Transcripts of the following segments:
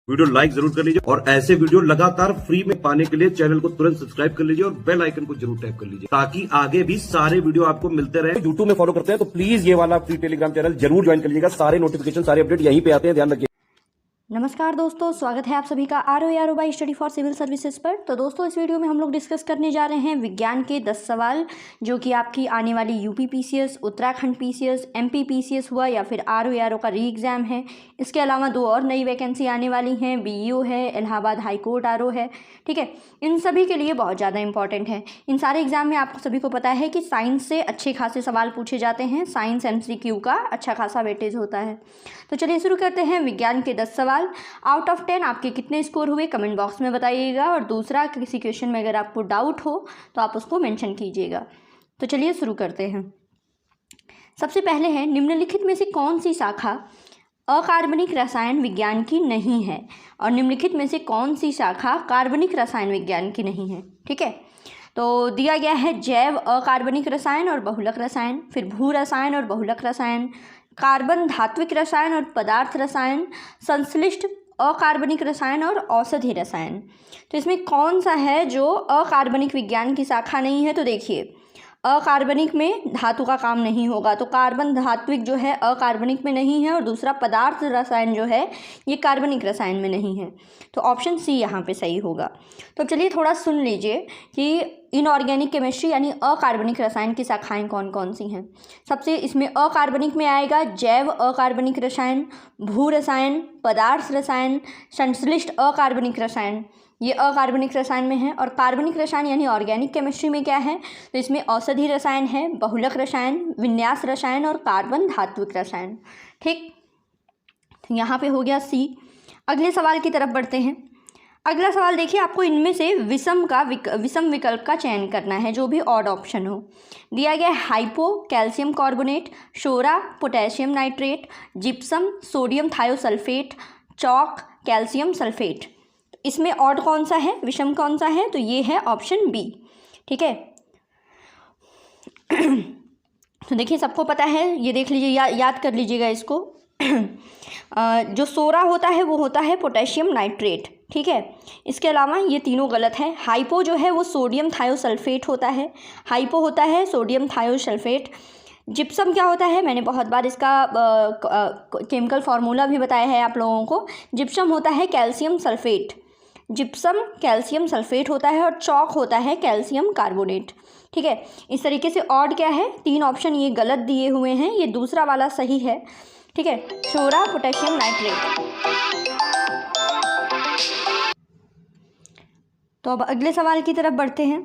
Video like जरूर कर लीजिए और ऐसे वीडियो लगातार फ्री में पाने के लिए चैनल को तुरंत सब्सक्राइब कर लीजिए और बेल आइकन को जरूर टैप कर लीजिए ताकि आगे भी सारे वीडियो आपको मिलते रहे। यूट्यूब में फॉलो करते हैं तो प्लीज ये वाला फ्री टेलीग्राम चैनल जरूर ज्वाइन कर लीजिएगा। सारे नोटिफिकेशन सारे अपडेट यहीं पे आते हैं, ध्यान रखिए। नमस्कार दोस्तों, स्वागत है आप सभी का R by study for civil services पर। तो दोस्तों, इस वीडियो में हम लोग डिस्कस करने जा रहे हैं विज्ञान के 10 सवाल जो कि आपकी आने वाली UP PCS, Uttarakhand PCS, MP PCS हुआ या फिर आर का री एग्ज़ाम है। इसके अलावा 2 और नई वैकेंसी आने वाली हैं, बीईओ है, इलाहाबाद हाईकोर्ट आर है। ठीक है, इन सभी के लिए बहुत ज़्यादा इंपॉर्टेंट है। इन सारे एग्जाम में आपको सभी को पता है कि साइंस से अच्छे खासे सवाल पूछे जाते हैं। साइंस MCQ का अच्छा खासा वेटेज होता है। तो चलिए शुरू करते हैं। विज्ञान के 10 सवाल, आउट ऑफ 10 आपके कितने स्कोर हुए कमेंट बॉक्स में बताइएगा। और दूसरा, किसी क्वेश्चन में अगर आपको डाउट हो तो आप उसको मेंशन कीजिएगा। तो चलिए शुरू करते हैं। सबसे पहले है, निम्नलिखित में से कौन सी शाखा अकार्बनिक रसायन विज्ञान की नहीं है और निम्नलिखित में से कौन सी शाखा कार्बनिक रसायन विज्ञान की नहीं है। ठीक है, तो दिया गया है जैव अकार्बनिक रसायन और बहुलक रसायन, फिर भू रसायन और बहुलक रसायन, कार्बन धात्विक रसायन और पदार्थ रसायन, संश्लिष्ट अकार्बनिक रसायन और औषधि रसायन। तो इसमें कौन सा है जो अकार्बनिक विज्ञान की शाखा नहीं है। तो देखिए, अकार्बनिक में धातु का काम नहीं होगा, तो कार्बन धात्विक जो है अकार्बनिक में नहीं है, और दूसरा पदार्थ रसायन जो है ये कार्बनिक रसायन में नहीं है। तो ऑप्शन सी यहाँ पे सही होगा। तो चलिए थोड़ा सुन लीजिए कि इनऑर्गेनिक केमिस्ट्री यानी अकार्बनिक रसायन की शाखाएं कौन कौन सी हैं। सबसे इसमें अकार्बनिक में आएगा जैव अकार्बनिक रसायन, भू रसायन, पदार्थ रसायन, संश्लिष्ट अकार्बनिक रसायन, ये अकार्बनिक रसायन में है। और कार्बनिक रसायन यानी ऑर्गेनिक केमिस्ट्री में क्या है, तो इसमें औषधि रसायन है, बहुलक रसायन, विन्यास रसायन और कार्बन धात्विक रसायन। ठीक, तो यहाँ पे हो गया सी। अगले सवाल की तरफ बढ़ते हैं। अगला सवाल देखिए, आपको इनमें से विषम विकल्प का चयन करना है, जो भी ऑड ऑप्शन हो। दिया गया है हाइपो कैल्शियम कार्बोनेट, सोरा potassium nitrate, gypsum sodium thiosulphate, chalk calcium sulphate. इसमें ऑड कौन सा है, विषम कौन सा है, तो ये है ऑप्शन बी। ठीक है, तो देखिए सबको पता है, ये देख लीजिए, याद कर लीजिएगा इसको। जो सोरा होता है वो होता है पोटेशियम नाइट्रेट। ठीक है, इसके अलावा ये तीनों गलत है। हाइपो जो है वो सोडियम थायोसल्फेट होता है, हाइपो होता है सोडियम थायोसल्फेट। जिप्सम क्या होता है, मैंने बहुत बार इसका केमिकल फार्मूला भी बताया है आप लोगों को। जिप्सम होता है calcium sulphate, gypsum calcium sulphate होता है, और चॉक होता है कैल्शियम कार्बोनेट। ठीक है, इस तरीके से ऑड क्या है, 3 ऑप्शन ये गलत दिए हुए हैं, ये दूसरा वाला सही है। ठीक है, सोरा पोटेशियम नाइट्रेट। तो अब अगले सवाल की तरफ बढ़ते हैं।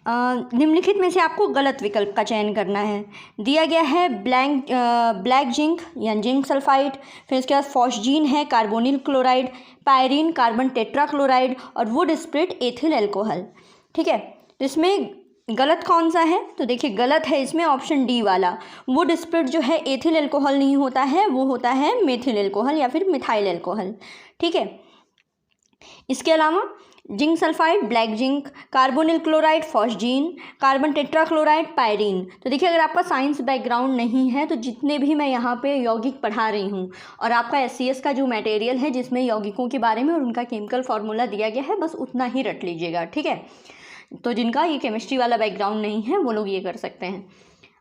निम्नलिखित में से आपको गलत विकल्प का चयन करना है। दिया गया है ब्लैक जिंक या जिंक सल्फाइड, फिर उसके बाद फॉस्जीन है, carbonyl chloride, pyrene carbon tetrachloride और वुड स्प्रिट एथिल एल्कोहल। ठीक है, तो इसमें गलत कौन सा है, तो देखिए गलत है इसमें ऑप्शन डी वाला। वुड स्प्रिट जो है एथिल एल्कोहल नहीं होता है, वो होता है मेथिल एल्कोहल या फिर मिथाइल एल्कोहल। ठीक है, इसके अलावा zinc sulphide, black zinc, carbonyl chloride, phosgene, carbon tetrachloride, pyrene. तो देखिए, अगर आपका साइंस बैकग्राउंड नहीं है तो जितने भी मैं यहाँ पे यौगिक पढ़ा रही हूँ और आपका SCS का जो मटेरियल है जिसमें यौगिकों के बारे में और उनका केमिकल फार्मूला दिया गया है, बस उतना ही रट लीजिएगा। ठीक है, तो जिनका ये केमिस्ट्री वाला बैकग्राउंड नहीं है वो लोग ये कर सकते हैं।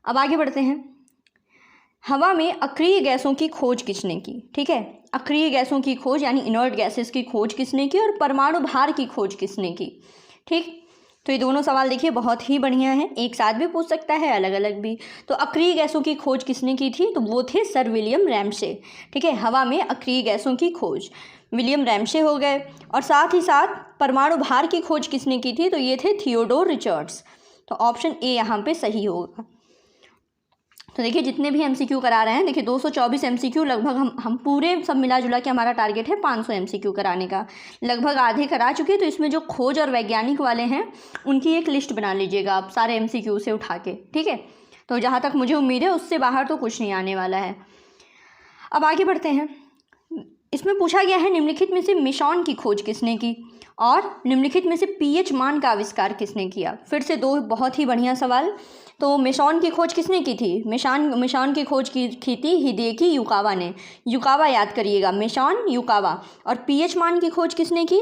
अब आगे बढ़ते हैं। हवा में अक्रिय गैसों की खोज किसने की। ठीक है, अक्रिय गैसों की खोज यानी इनर्ट गैसेस की खोज किसने की, और परमाणु भार की खोज किसने की। ठीक, तो ये दोनों सवाल देखिए बहुत ही बढ़िया है, एक साथ भी पूछ सकता है, अलग अलग भी। तो अक्रिय गैसों की खोज किसने की थी, तो वो थे सर विलियम रैमसे। ठीक है, हवा में अक्रिय गैसों की खोज विलियम रैमसे हो गए। और साथ ही साथ परमाणु भार की खोज किसने की थी, तो ये थे थियोडोर रिचर्ड्स। तो ऑप्शन ए यहाँ पे सही होगा। तो देखिए जितने भी MCQ करा रहे हैं, देखिए 224 MCQ लगभग हम पूरे सब मिला जुला के हमारा टारगेट है 500 MCQ कराने का। लगभग आधे करा चुके, तो इसमें जो खोज और वैज्ञानिक वाले हैं उनकी एक लिस्ट बना लीजिएगा आप सारे MCQ से उठा के। ठीक है, तो जहाँ तक मुझे उम्मीद है उससे बाहर तो कुछ नहीं आने वाला है। अब आगे बढ़ते हैं। इसमें पूछा गया है निम्नलिखित में से मिशॉन की खोज किसने की और निम्नलिखित में से pH मान का आविष्कार किसने किया। फिर से 2 बहुत ही बढ़िया सवाल। तो मेसॉन की खोज किसने की थी? मेसॉन की खोज की थी हिदेकी युकावा ने। युकावा याद करिएगा, मेसॉन, युकावा। और पीएच मान की खोज किसने की?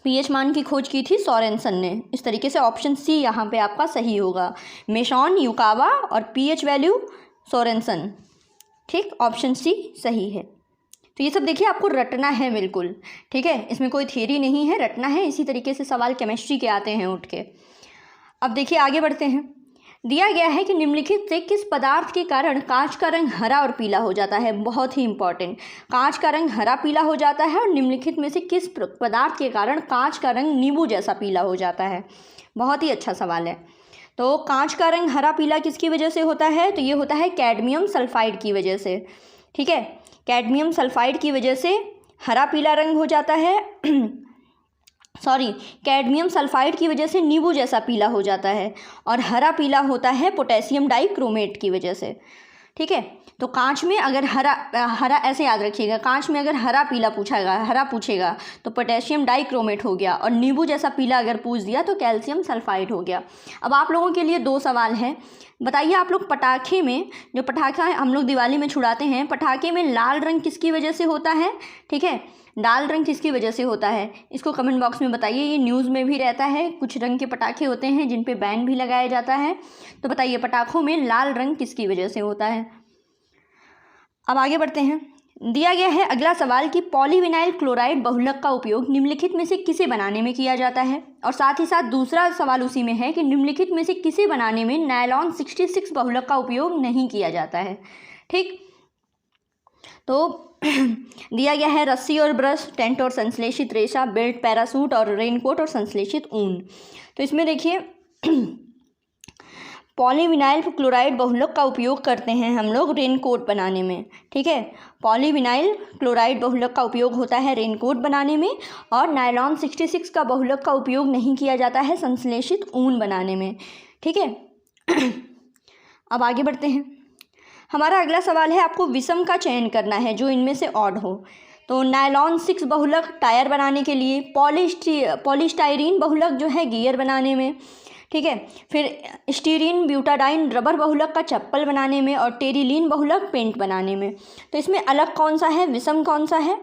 पीएच मान की खोज की थी सोरेनसन ने। इस तरीके से ऑप्शन सी यहाँ पे आपका सही होगा, मेसॉन, युकावा और पीएच वैल्यू सोरेनसन। ठीक, ऑप्शन सी सही है। तो ये सब देखिए आपको रटना है बिल्कुल, ठीक है, इसमें कोई थियरी नहीं है, रटना है। इसी तरीके से सवाल केमिस्ट्री के आते हैं उठ के। अब देखिए आगे बढ़ते हैं। दिया गया है कि निम्नलिखित से किस पदार्थ के कारण कांच का रंग हरा और पीला हो जाता है? बहुत ही इंपॉर्टेंट, कांच का रंग हरा पीला हो जाता है और निम्नलिखित में से किस पदार्थ के कारण कांच का रंग नींबू जैसा पीला हो जाता है? बहुत ही अच्छा सवाल है। तो कांच का रंग हरा पीला किसकी वजह से होता है? तो ये होता है कैडमियम सल्फाइड की वजह से। ठीक है, कैडमियम सल्फाइड की वजह से हरा पीला रंग हो जाता है कैडमियम सल्फाइड की वजह से नींबू जैसा पीला हो जाता है और हरा पीला होता है पोटेशियम डाइक्रोमेट की वजह से। ठीक है, तो कांच में अगर हरा ऐसे याद रखिएगा, कांच में अगर हरा पूछेगा तो पोटेशियम डाइक्रोमेट हो गया, और नींबू जैसा पीला अगर पूछ दिया तो कैल्शियम सल्फाइड हो गया। अब आप लोगों के लिए 2 सवाल हैं। बताइए आप लोग, पटाखे में, जो पटाखा हम लोग दिवाली में छुड़ाते हैं, पटाखे में लाल रंग किसकी वजह से होता है? ठीक है, लाल रंग किसकी वजह से होता है? इसको कमेंट बॉक्स में बताइए। ये न्यूज़ में भी रहता है, कुछ रंग के पटाखे होते हैं जिन पे बैन भी लगाया जाता है। तो बताइए पटाखों में लाल रंग किसकी वजह से होता है? अब आगे बढ़ते हैं। दिया गया है अगला सवाल कि पॉलीविनाइल क्लोराइड बहुलक का उपयोग निम्नलिखित में से किसे बनाने में किया जाता है? और साथ ही साथ दूसरा सवाल उसी में है कि निम्नलिखित में से किसे बनाने में नायलॉन 66 बहुलक का उपयोग नहीं किया जाता है? ठीक, तो दिया गया है रस्सी और ब्रश, टेंट और संश्लेषित रेशा, बेल्ट, पैरासूट और रेनकोट और संश्लेषित ऊन। तो इसमें देखिए पॉलीविनाइल क्लोराइड बहुलक का उपयोग करते हैं हम लोग रेनकोट बनाने में। ठीक है, पॉलीविनाइल क्लोराइड बहुलक का उपयोग होता है रेनकोट बनाने में, और नायलॉन 66 का बहुलक का उपयोग नहीं किया जाता है संश्लेषित ऊन बनाने में। ठीक है, अब आगे बढ़ते हैं। हमारा अगला सवाल है, आपको विषम का चयन करना है जो इनमें से ऑड हो। तो नायलॉन 6 बहुलक टायर बनाने के लिए, पॉलीस्टाइरीन बहुलक जो है गियर बनाने में, ठीक है, फिर स्टीरीन ब्यूटाडाइन रबर बहुलक का चप्पल बनाने में, और टेरिलीन बहुलक पेंट बनाने में। तो इसमें अलग कौन सा है, विषम कौन सा है?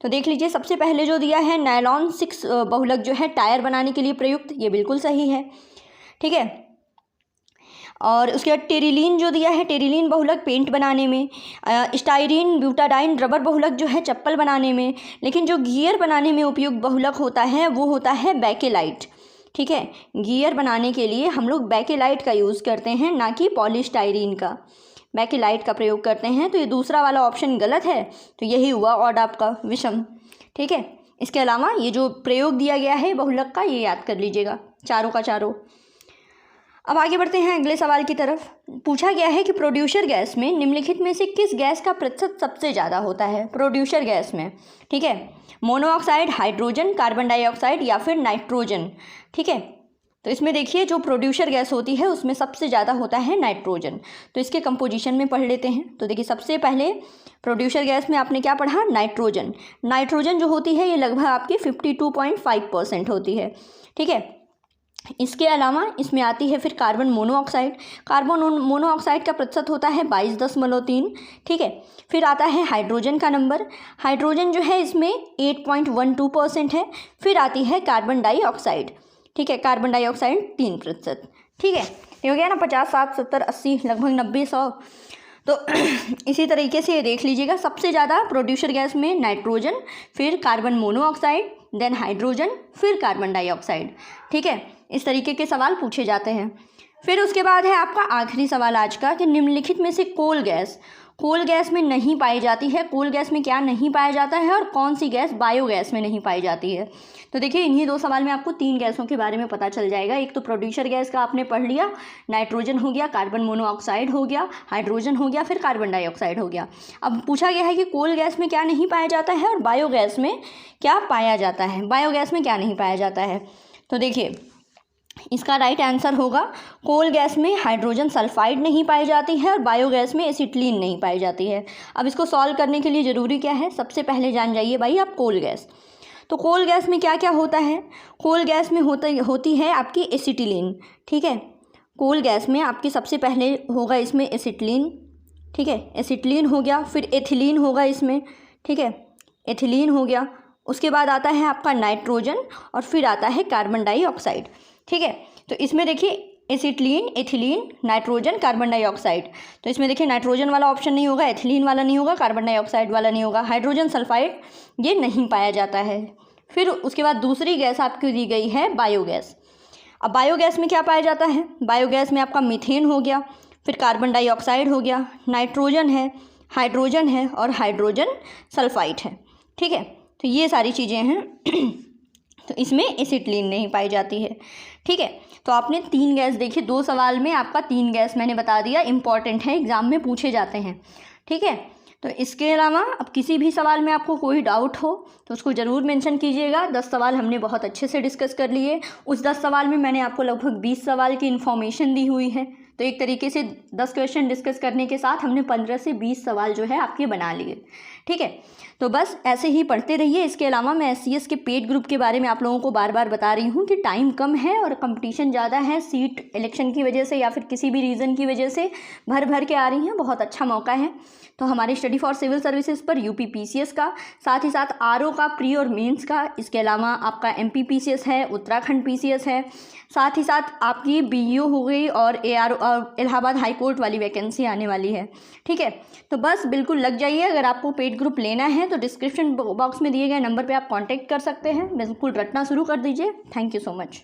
तो देख लीजिए, सबसे पहले जो दिया है नायलॉन 6 बहुलक जो है टायर बनाने के लिए प्रयुक्त, ये बिल्कुल सही है। ठीक है, और उसके बाद टेरिलीन जो दिया है, टेरिलीन बहुलक पेंट बनाने में, स्टाइरीन ब्यूटाडाइन रबर बहुलक जो है चप्पल बनाने में, लेकिन जो गियर बनाने में उपयुक्त बहुलक होता है वो होता है बेकेलाइट। ठीक है, गियर बनाने के लिए हम लोग बेकेलाइट का यूज़ करते हैं, ना कि पॉलीस्टाइरीन का, बेकेलाइट का प्रयोग करते हैं। तो ये दूसरा वाला ऑप्शन गलत है, तो यही हुआ ऑड आपका विषम। ठीक है, इसके अलावा ये जो प्रयोग दिया गया है बहुलक का, ये याद कर लीजिएगा, चारों का चारों। अब आगे बढ़ते हैं अगले सवाल की तरफ। पूछा गया है कि प्रोड्यूसर गैस में निम्नलिखित में से किस गैस का प्रतिशत सबसे ज़्यादा होता है? प्रोड्यूसर गैस में, ठीक है, मोनोऑक्साइड, हाइड्रोजन, कार्बन डाइऑक्साइड या फिर नाइट्रोजन। ठीक है, तो इसमें देखिए जो प्रोड्यूसर गैस होती है उसमें सबसे ज़्यादा होता है नाइट्रोजन। तो इसके कंपोजिशन में पढ़ लेते हैं। तो देखिए सबसे पहले प्रोड्यूसर गैस में आपने क्या पढ़ा? नाइट्रोजन। नाइट्रोजन जो होती है ये लगभग आपकी 52.5% होती है। ठीक है, इसके अलावा इसमें आती है फिर कार्बन मोनोऑक्साइड। कार्बन मोनोऑक्साइड का प्रतिशत होता है 22.3। ठीक है, फिर आता है हाइड्रोजन का नंबर। हाइड्रोजन जो है इसमें 8.12% है। फिर आती है कार्बन डाइऑक्साइड। ठीक है, कार्बन डाइऑक्साइड 3%। ठीक है, ये हो गया ना, 50, 60, 70, 80, लगभग 90, 100। तो इसी तरीके से देख लीजिएगा, सबसे ज़्यादा प्रोड्यूसर गैस में नाइट्रोजन, फिर कार्बन मोनोऑक्साइड, देन हाइड्रोजन, फिर कार्बन डाइऑक्साइड। ठीक है, इस तरीके के सवाल पूछे जाते हैं। फिर उसके बाद है आपका आखिरी सवाल आज का कि निम्नलिखित में से कोल गैस में नहीं पाई जाती है। कोल गैस में क्या नहीं पाया जाता है और कौन सी गैस बायोगैस में नहीं पाई जाती है? तो देखिए इन्हीं 2 सवाल में आपको 3 गैसों के बारे में पता चल जाएगा। एक तो प्रोड्यूसर गैस का आपने पढ़ लिया, नाइट्रोजन हो गया, कार्बन मोनोऑक्साइड हो गया, हाइड्रोजन हो गया, फिर कार्बन डाइऑक्साइड हो गया। अब पूछा गया है कि कोल गैस में क्या नहीं पाया जाता है और बायोगैस में क्या पाया जाता है। बायोगैस में क्या नहीं पाया जाता है? तो देखिए इसका राइट आंसर होगा कोल गैस में हाइड्रोजन सल्फाइड नहीं पाई जाती है और बायोगैस में एसिटिलीन नहीं पाई जाती है। अब इसको सॉल्व करने के लिए ज़रूरी क्या है? सबसे पहले जान जाइए भाई आप कोल गैस। तो कोल गैस में क्या क्या होता है? कोल गैस में होती है आपकी एसिटिलीन। ठीक है, कोल गैस में आपकी सबसे पहले होगा इसमें एसिटिलीन, ठीक है, एसिटिलीन हो गया, फिर एथिलीन होगा इसमें, ठीक है, एथिलीन हो गया, उसके बाद आता है आपका नाइट्रोजन और फिर आता है कार्बन डाइऑक्साइड, ठीक है। तो इसमें देखिए acetylene, ethylene, nitrogen, carbon dioxide, तो इसमें देखिए नाइट्रोजन वाला ऑप्शन नहीं होगा, एथिलीन वाला नहीं होगा, कार्बन डाइऑक्साइड वाला नहीं होगा, हाइड्रोजन सल्फाइड ये नहीं पाया जाता है। फिर उसके बाद दूसरी गैस आपको दी गई है बायोगैस। अब बायोगैस में क्या पाया जाता है, बायोगैस में आपका मीथेन हो गया, फिर कार्बन डाइऑक्साइड हो गया, नाइट्रोजन है, हाइड्रोजन है और हाइड्रोजन सल्फाइड है, ठीक है। तो ये सारी चीज़ें हैं तो इसमें एसिटिलीन नहीं पाई जाती है, ठीक है। तो आपने 3 गैस देखी, 2 सवाल में आपका 3 गैस मैंने बता दिया, इंपॉर्टेंट है, एग्ज़ाम में पूछे जाते हैं, ठीक है। तो इसके अलावा अब किसी भी सवाल में आपको कोई डाउट हो तो उसको ज़रूर मेंशन कीजिएगा। 10 सवाल हमने बहुत अच्छे से डिस्कस कर लिए। उस 10 सवाल में मैंने आपको लगभग 20 सवाल की इन्फॉर्मेशन दी हुई है। तो एक तरीके से 10 क्वेश्चन डिस्कस करने के साथ हमने 15 से 20 सवाल जो है आपके बना लिए, ठीक है। तो बस ऐसे ही पढ़ते रहिए। इसके अलावा मैं SCS के पेड ग्रुप के बारे में आप लोगों को बार बार बता रही हूँ कि टाइम कम है और कंपटीशन ज़्यादा है, सीट इलेक्शन की वजह से या फिर किसी भी रीज़न की वजह से भर भर के आ रही हैं। बहुत अच्छा मौका है। तो हमारे स्टडी फॉर सिविल सर्विसेज पर UP PCS का, साथ ही साथ RO का प्री और मेंस का, इसके अलावा आपका MP PCS है, उत्तराखंड PCS है, साथ ही साथ आपकी BEO हो गई और ARO और इलाहाबाद हाई कोर्ट वाली वैकेंसी आने वाली है, ठीक है। तो बस बिल्कुल लग जाइए। अगर आपको पेड ग्रुप लेना है तो डिस्क्रिप्शन बॉक्स में दिए गए नंबर पे आप कांटेक्ट कर सकते हैं। बिल्कुल रटना शुरू कर दीजिए। Thank you so much.